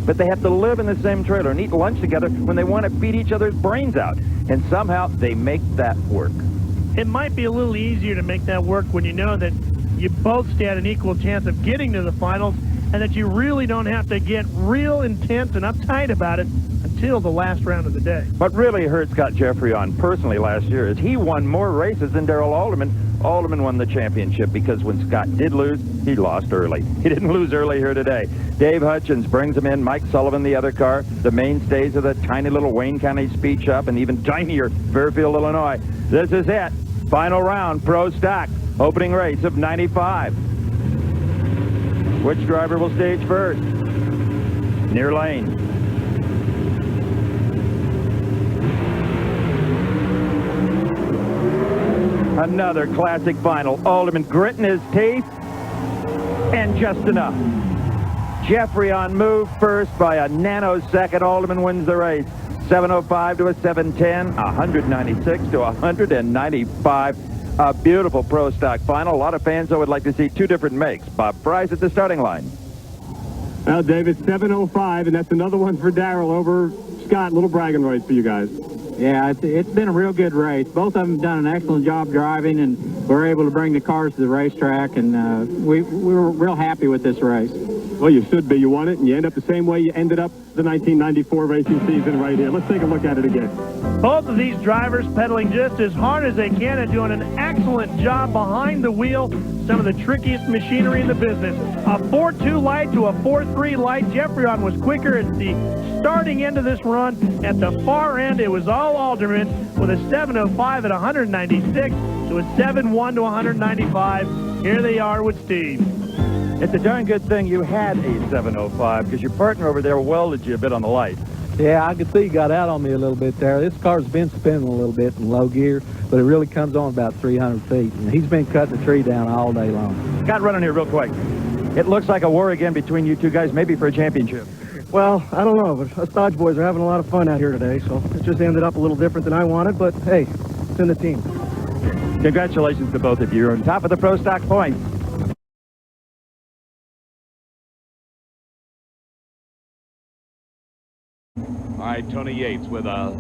but they have to live in the same trailer and eat lunch together when they want to beat each other's brains out. And somehow they make that work. It might be a little easier to make that work when you know that you both stand an equal chance of getting to the finals and that you really don't have to get real intense and uptight about it until the last round of the day. What really hurt Scott Jeffreyon personally last year is he won more races than Darrell Alderman. Alderman won the championship because when Scott did lose, he lost early. He didn't lose early here today. Dave Hutchins brings him in, Mike Sullivan the other car, the mainstays of the tiny little Wayne County Speed Shop and even tinier Fairfield, Illinois. This is it. Final round, pro stock, opening race of 95. Which driver will stage first? Near lane. Another classic final. Alderman gritting his teeth, and just enough. Jeffreyon moved first by a nanosecond. Alderman wins the race. 7:05 to a 7:10, 196 to 195. A beautiful pro stock final. A lot of fans, though, would like to see two different makes. Bob Price at the starting line. Well, David, 7:05, and that's another one for Darrell over Scott. Little bragging rights for you guys. Yeah, it's been a real good race. Both of them done an excellent job driving, and we're able to bring the cars to the racetrack, and we were real happy with this race. Well, you should be. You won it, and you end up the same way you ended up the 1994 racing season right here. Let's take a look at it again. Both of these drivers pedaling just as hard as they can and doing an excellent job behind the wheel. Some of the trickiest machinery in the business. A 4.2 light to a 4.3 light. Jeffreyon was quicker at the starting end of this run. At the far end, it was all Alderman with a 7:05 at 196 to a 7:1 to 195. Here they are with Steve. It's a darn good thing you had a 7:05 because your partner over there welded you a bit on the light. Yeah, I could see he got out on me a little bit there. This car's been spinning a little bit in low gear, but it really comes on about 300 feet. And he's been cutting the tree down all day long. Scott, run in here real quick. It looks like a war again between you two guys, maybe for a championship. Well, I don't know, but us Dodge boys are having a lot of fun out here today, so it just ended up a little different than I wanted, but hey, it's in the team. Congratulations to both of you. You're on top of the pro stock points. All right, Tony Yates with a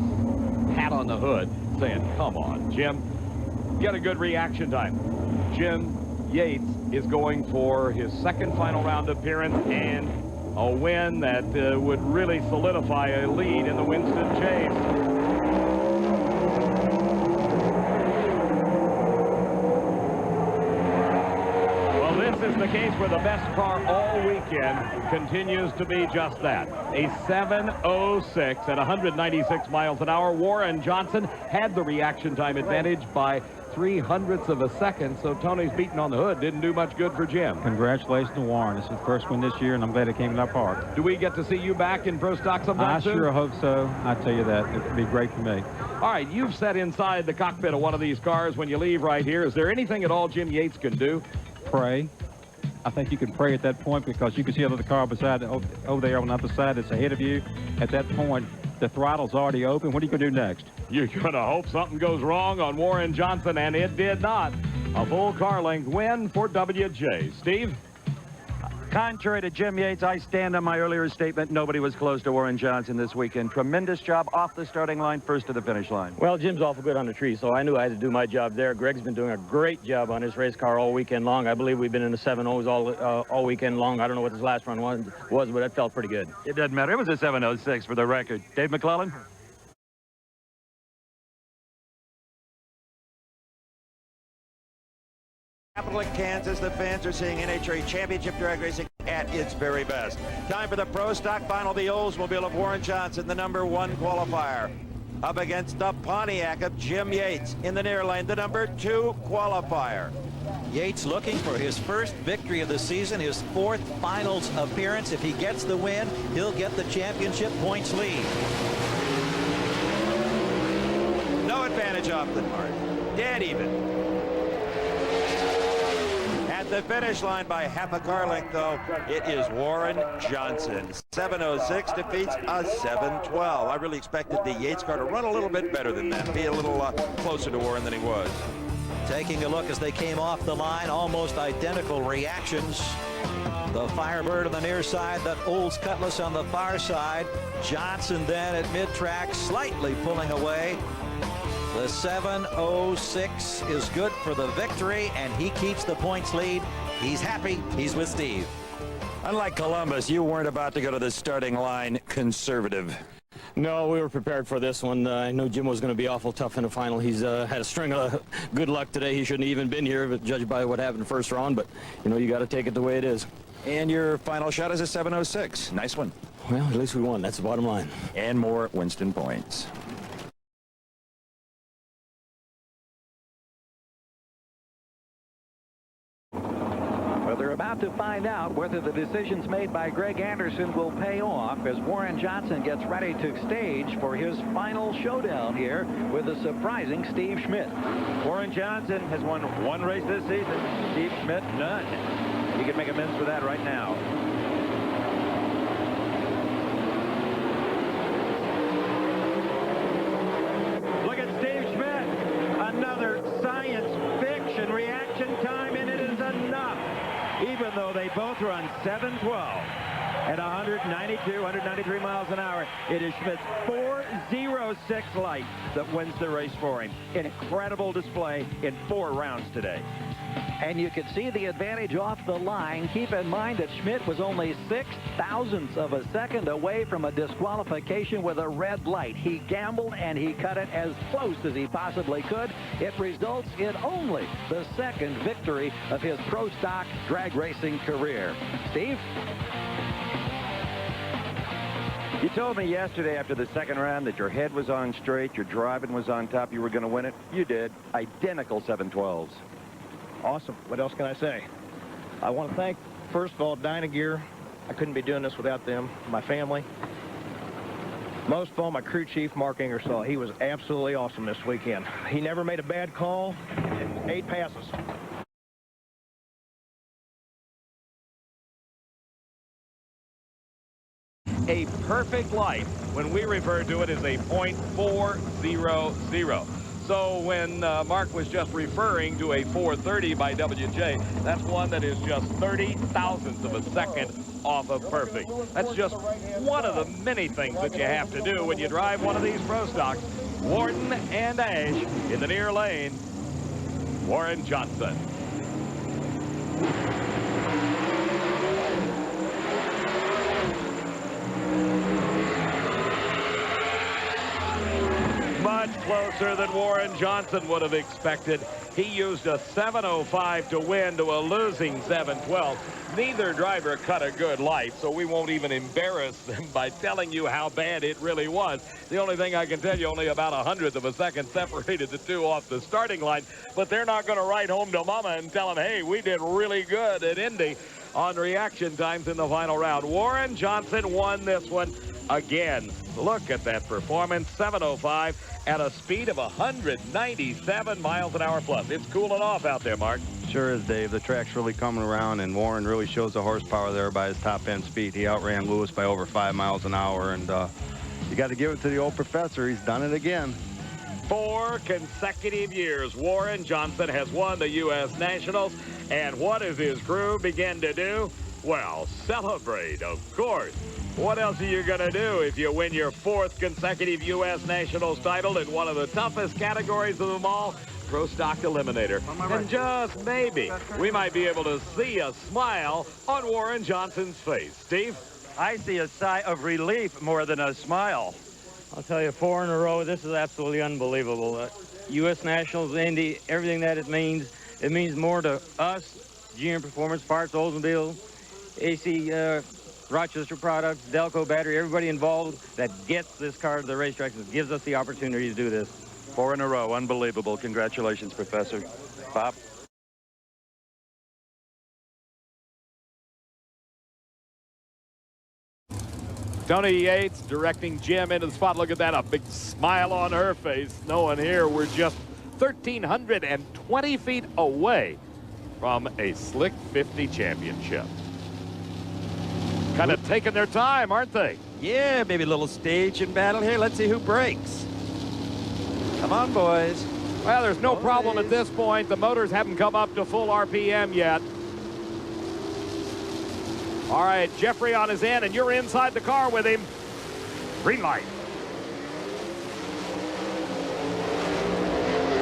hat on the hood saying, come on, Jim, get a good reaction time. Jim Yates is going for his second final round appearance and a win that would really solidify a lead in the Winston chase. This is the case where the best car all weekend continues to be just that. A 7:06 at 196 miles an hour. Warren Johnson had the reaction time advantage by 0.03 of a second, so Tony's beating on the hood didn't do much good for Jim. Congratulations to Warren. This is his first win this year, and I'm glad it came in our park. Do we get to see you back in pro stock sometime soon? I sure hope so. I tell you that. It would be great for me. All right, you've sat inside the cockpit of one of these cars when you leave right here. Is there anything at all Jim Yates can do? Pray. I think you can pray at that point because you can see the car beside over there on the other side that's ahead of you. At that point, the throttle's already open. What are you going to do next? You're going to hope something goes wrong on Warren Johnson, and it did not. A full car length win for WJ. Steve? Contrary to Jim Yates, I stand on my earlier statement. Nobody was close to Warren Johnson this weekend. Tremendous job off the starting line, first to the finish line. Well, Jim's awful good on the tree, so I knew I had to do my job there. Greg's been doing a great job on his race car all weekend long. I believe we've been in the 7.0s all weekend long. I don't know what this last run was, but it felt pretty good. It doesn't matter. It was a 7:06 for the record. Dave McClellan? Capital in Kansas, the fans are seeing NHRA Championship drag racing at its very best. Time for the pro stock final. The Oldsmobile of Warren Johnson, the #1 qualifier, up against the Pontiac of Jim Yates in the near lane, the #2 qualifier. Yates looking for his first victory of the season, his 4th finals appearance. If he gets the win, he'll get the championship points lead. No advantage off the mark. Dead even. At the finish line by half a car length, though, it is Warren Johnson. 7:06 defeats a 7:12. I really expected the Yates car to run a little bit better than that, be a little closer to Warren than he was. Taking a look as they came off the line, almost identical reactions. The Firebird on the near side, that Olds Cutlass on the far side. Johnson then at mid-track, slightly pulling away. The 7:06 is good for the victory, and he keeps the points lead. He's happy. He's with Steve. Unlike Columbus, you weren't about to go to the starting line conservative. No, we were prepared for this one. I knew Jim was going to be awful tough in the final. He's had a string of good luck today. He shouldn't have even been here, but judged by what happened in the first round. But, you know, you got to take it the way it is. And your final shot is a 7:06. Nice one. Well, at least we won. That's the bottom line. And more Winston points. Well, they're about to find out whether the decisions made by Greg Anderson will pay off as Warren Johnson gets ready to stage for his final showdown here with the surprising Steve Schmidt. Warren Johnson has won one race this season. Steve Schmidt, none. He can make amends for that right now. Look at Steve Schmidt. Another science fiction reaction time, and it is enough. Even though they both run 7:12 at 192, 193 miles an hour, it is Schmidt's 4:06 light that wins the race for him. An incredible display in 4 rounds today. And you could see the advantage off the line. Keep in mind that Schmidt was only 0.06 of a second away from a disqualification with a red light. He gambled and he cut it as close as he possibly could. It results in only the second victory of his pro stock drag racing career. Steve? You told me yesterday after the second round that your head was on straight, your driving was on top, you were going to win it. You did. Identical 7:12s. Awesome. What else can I say? I want to thank, first of all, Dynagear. I couldn't be doing this without them, my family. Most of all, my crew chief, Mark Ingersoll. He was absolutely awesome this weekend. He never made a bad call. 8 passes. A perfect light when we refer to it as a .400. So when Mark was just referring to a 430 by WJ, that's one that is just 30 thousandths of a second off of perfect. That's just one of the many things that you have to do when you drive one of these pro stocks. Warden and Ash in the near lane. Warren Johnson. Much closer than Warren Johnson would have expected. He used a 7:05 to win to a losing 7:12. Neither driver cut a good light, so we won't even embarrass them by telling you how bad it really was. The only thing I can tell you, only about 100th of a second separated the two off the starting line, but they're not going to write home to mama and tell them, hey, we did really good at Indy on reaction times in the final round. Warren Johnson won this one again. Look at that performance, 7:05 at a speed of 197 miles an hour plus. It's cooling off out there, Mark. Sure is, Dave. The track's really coming around, and Warren really shows the horsepower there by his top-end speed. He outran Lewis by over 5 miles an hour, and you got to give it to the old professor. He's done it again. 4 consecutive years, Warren Johnson has won the U.S. Nationals, and what does his crew begin to do? Well, celebrate, of course. What else are you going to do if you win your 4th consecutive U.S. Nationals title in one of the toughest categories of them all, Pro Stock Eliminator? And just maybe, we might be able to see a smile on Warren Johnson's face. Steve? I see a sigh of relief more than a smile. I'll tell you, 4 in a row, this is absolutely unbelievable. U.S. Nationals, Indy, everything that it means more to us, GM Performance Parts, Oldsmobile, AC Rochester Products, Delco Battery, everybody involved that gets this car to the racetrack and gives us the opportunity to do this. 4 in a row, unbelievable. Congratulations, Professor. Bob? Tony Yates directing Jim into the spot. Look at that, a big smile on her face. No one here. We're just 1,320 feet away from a Slick 50 championship. Kind of taking their time, aren't they? Yeah, maybe a little stage and battle here. Let's see who breaks. Come on, boys. Well, there's no problem at this point. The motors haven't come up to full RPM yet. All right, Jeffreyon is in, and you're inside the car with him. Green light.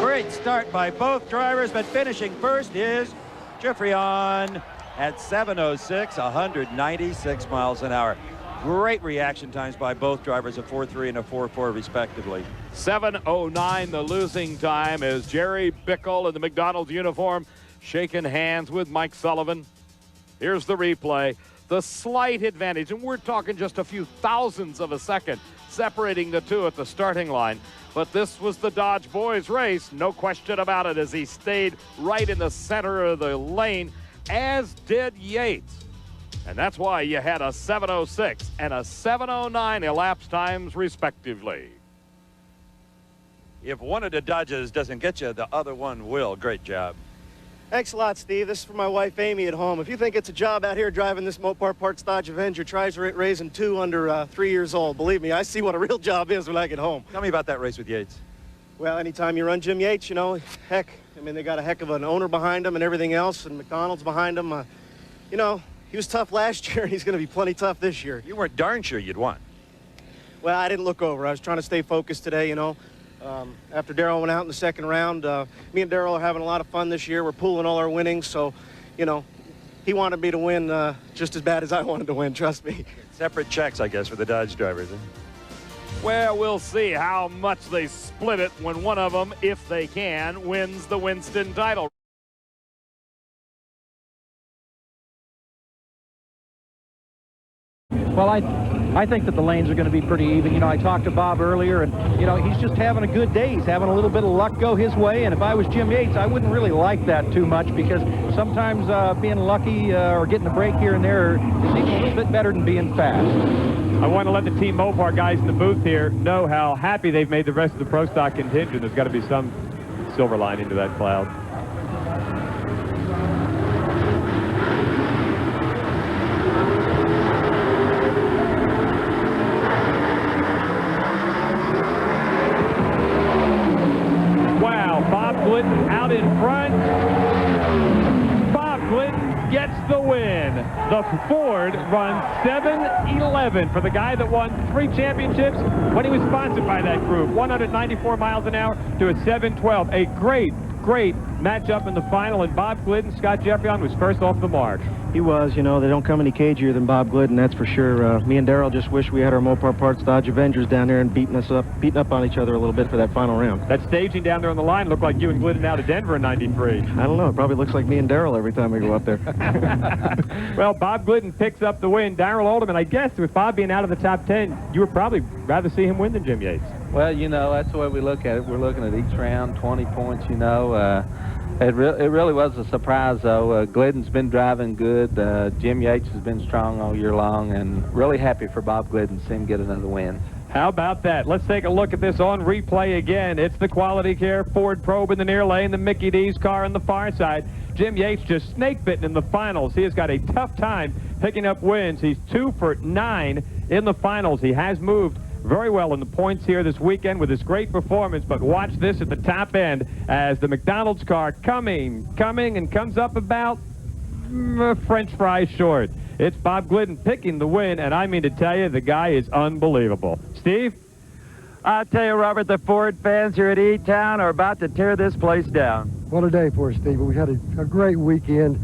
Great start by both drivers, but finishing first is Jeffreyon at 7:06, 196 miles an hour. Great reaction times by both drivers, a 4.3 and a 4.4 respectively. 7:09 the losing time as Jerry Bickle in the McDonald's uniform shaking hands with Mike Sullivan. Here's the replay. The slight advantage, and we're talking just a few thousandths of a second separating the two at the starting line. But this was the Dodge boys race, no question about it, as he stayed right in the center of the lane, as did Yates. And that's why you had a 7:06 and a 7:09 elapsed times respectively. If one of the Dodges doesn't get you, the other one will. Great job. Thanks a lot, Steve. This is for my wife, Amy, at home. If you think it's a job out here driving this Mopar Parts Dodge Avenger, try raising two under 3 years old. Believe me, I see what a real job is when I get home. Tell me about that race with Yates. Well, anytime you run Jim Yates, you know, heck, I mean, they got a heck of an owner behind them and everything else, and McDonald's behind them. You know, he was tough last year, and he's going to be plenty tough this year. You weren't darn sure you'd won. Well, I didn't look over. I was trying to stay focused today, you know. After Darrell went out in the second round, me and Darrell are having a lot of fun this year. We're pooling all our winnings, so, you know, he wanted me to win just as bad as I wanted to win, trust me. Separate checks, I guess, for the Dodge drivers. Huh? Well, we'll see how much they split it when one of them, if they can, wins the Winston title. Well, I think that the lanes are going to be pretty even. You know, I talked to Bob earlier, and, you know, he's just having a good day. He's having a little bit of luck go his way, and if I was Jim Yates, I wouldn't really like that too much, because sometimes being lucky or getting a break here and there is even a little bit better than being fast. I want to let the Team Mopar guys in the booth here know how happy they've made the rest of the Pro Stock contingent. There's got to be some silver line into that cloud. Glidden out in front. Bob Glidden gets the win. The Ford runs 7:11 for the guy that won 3 championships when he was sponsored by that group. 194 miles an hour to a 7:12. A great matchup in the final, and Bob Glidden, Scott Jeffreyon, was first off the mark. He was. You know, they don't come any cagier than Bob Glidden, that's for sure. Me and Darrell just wish we had our Mopar Parts Dodge Avengers down there and beating up on each other a little bit for that final round. That staging down there on the line looked like you and Glidden out of Denver in '93. I don't know. It probably looks like me and Darrell every time we go up there. Well, Bob Glidden picks up the win. Darrell Alderman, I guess with Bob being out of the top 10, you would probably rather see him win than Jim Yates. Well, you know, that's the way we look at it. We're looking at each round, 20 points, you know. It really was a surprise, though. Glidden's been driving good. Jim Yates has been strong all year long, and really happy for Bob Glidden to see him get another win. How about that? Let's take a look at this on replay again. It's the Quality Care Ford Probe in the near lane, the Mickey D's car on the far side. Jim Yates just snake-bitten in the finals. He has got a tough time picking up wins. He's 2 for 9 in the finals. He has moved very well in the points here this weekend with his great performance, but watch this at the top end as the McDonald's car coming, and comes up about French fries short. It's Bob Glidden picking the win, and I mean to tell you, the guy is unbelievable. Steve? I'll tell you, Robert, the Ford fans here at E-Town are about to tear this place down. What a day for us, Steve. We had a great weekend.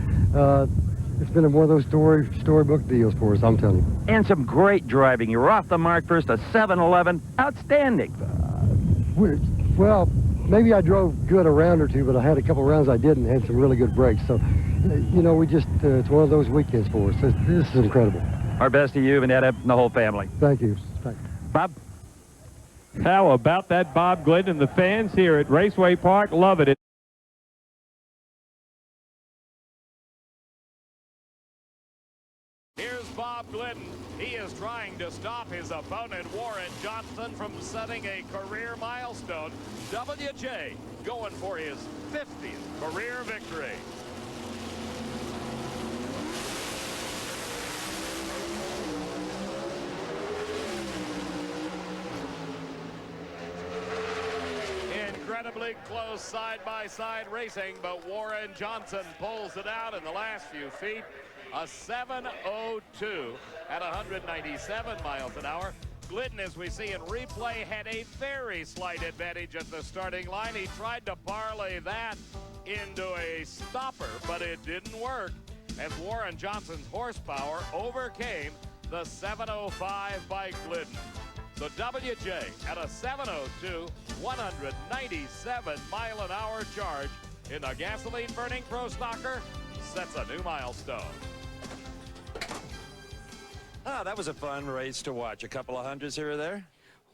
It's been one of those storybook deals for us, I'm telling you. And some great driving. You were off the mark first, a 7-11. Outstanding. Well, maybe I drove good a round or two, but I had a couple rounds I didn't, had some really good breaks. So, you know, it's one of those weekends for us. This is incredible. Our best to you and Ed and the whole family. Thank you. Bob? How about that Bob Glidden? The fans here at Raceway Park love it. Here's Bob Glidden. He is trying to stop his opponent, Warren Johnson, from setting a career milestone. WJ going for his 50th career victory. Incredibly close side-by-side racing, but Warren Johnson pulls it out in the last few feet. a 7:02 at 197 miles an hour. Glidden, as we see in replay, had a very slight advantage at the starting line. He tried to parlay that into a stopper, but it didn't work, as Warren Johnson's horsepower overcame the 7:05 by Glidden. So WJ at a 7:02, 197-mile-an-hour charge in the gasoline-burning Pro Stocker sets a new milestone. Ah, that was a fun race to watch. A couple of hundreds here or there?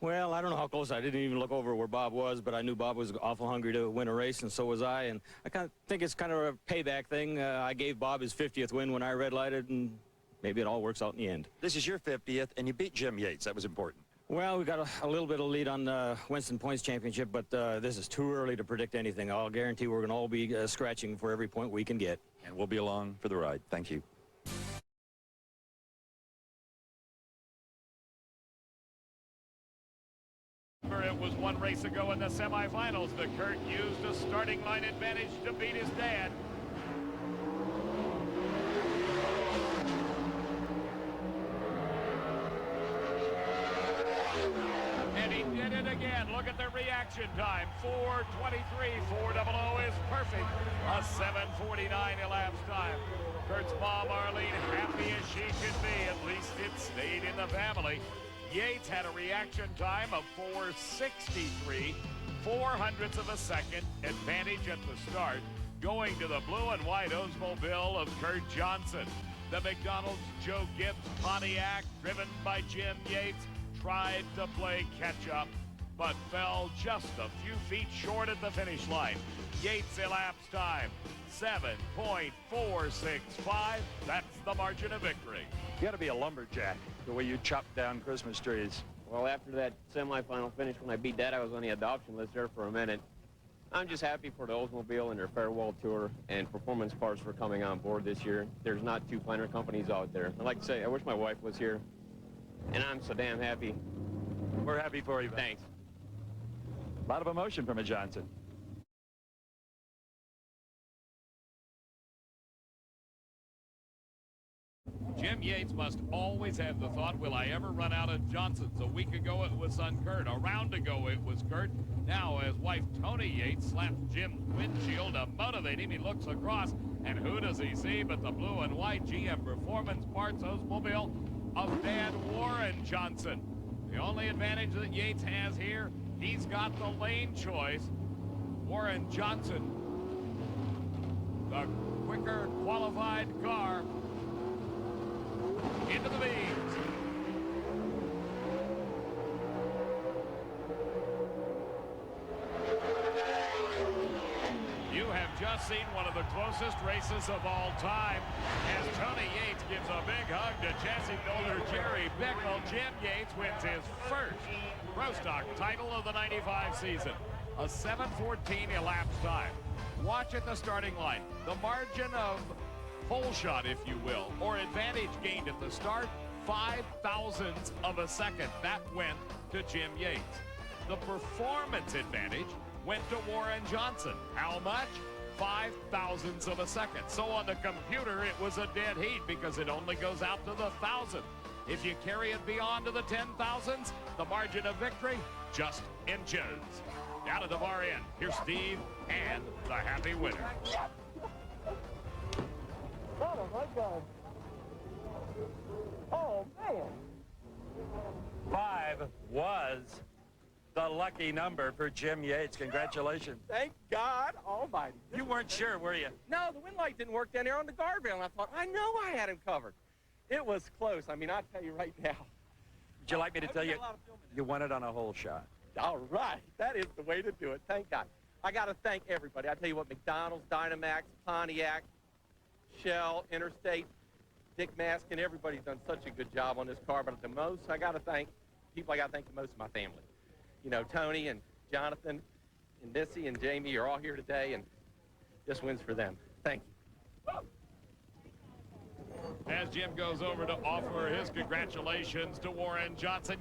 Well, I don't know how close. I didn't even look over where Bob was, but I knew Bob was awful hungry to win a race, and so was I. And I kind of think it's kind of a payback thing. I gave Bob his 50th win when I red lighted, and maybe it all works out in the end. This is your 50th, and you beat Jim Yates. That was important. Well, we got a little bit of lead on Winston Points Championship, but this is too early to predict anything. I'll guarantee we're going to all be scratching for every point we can get. And we'll be along for the ride. Thank you. It was one race ago in the semifinals that Kurt used a starting line advantage to beat his dad. And he did it again. Look at the reaction time. 4:23, 4:00 is perfect. A 7:49 elapsed time. Kurt's mom, Arlene, happy as she could be. At least it stayed in the family. Yates had a reaction time of 4:63, 0.04 of a second advantage at the start, going to the blue and white Oldsmobile of Kurt Johnson. The McDonald's Joe Gibbs Pontiac, driven by Jim Yates, tried to play catch-up, but fell just a few feet short at the finish line. Yates elapsed time, 7.465. That's the margin of victory. You got to be a lumberjack, the way you chop down Christmas trees. Well, after that semifinal finish when I beat Dad, I was on the adoption list there for a minute. I'm just happy for the Oldsmobile and their farewell tour and Performance Parts for coming on board this year. There's not two finer companies out there. I'd like to say I wish my wife was here, and I'm so damn happy. We're happy for you. Thanks. A lot of emotion from a Johnson. Jim Yates must always have the thought, will I ever run out of Johnsons? A week ago it was son Kurt. A round ago it was Kurt. Now as wife Tony Yates slaps Jim's windshield to motivate him, he looks across, and who does he see but the blue and white GM Performance Parts Oldsmobile of Dad Warren Johnson. The only advantage that Yates has here, he's got the lane choice. Warren Johnson, the quicker qualified car, into the beams. You have just seen one of the closest races of all time as Tony Yates gives a big hug to Jesse Golder, Jerry Bickle. Jim Yates wins his first Pro Stock title of the 95 season. A 7:14 elapsed time. Watch at the starting line. The margin of pole shot, if you will, or advantage gained at the start, 0.005 of a second. That went to Jim Yates. The performance advantage went to Warren Johnson. How much? 0.005 of a second. So on the computer, it was a dead heat because it only goes out to the 1,000. If you carry it beyond to the 10,000s, the margin of victory, just inches. Down at the far end, here's Steve and the happy winner. Oh, my God. Oh, man. 5 was the lucky number for Jim Yates. Congratulations. Thank God Almighty. You weren't sure, were you? No, the wind light didn't work down there on the guardrail, and I thought, I know I had him covered. It was close. I mean, I'll tell you right now. Would you like me to tell you, you won it on a hole shot? All right. That is the way to do it. Thank God. I got to thank everybody. I tell you what, McDonald's, Dynamax, Pontiac, Shell, Interstate, Dick Maskin, everybody's done such a good job on this car. But the most, I got to thank the most of my family. You know, Tony and Jonathan and Missy and Jamie are all here today, and this wins for them. Thank you. As Jim goes over to offer his congratulations to Warren Johnson.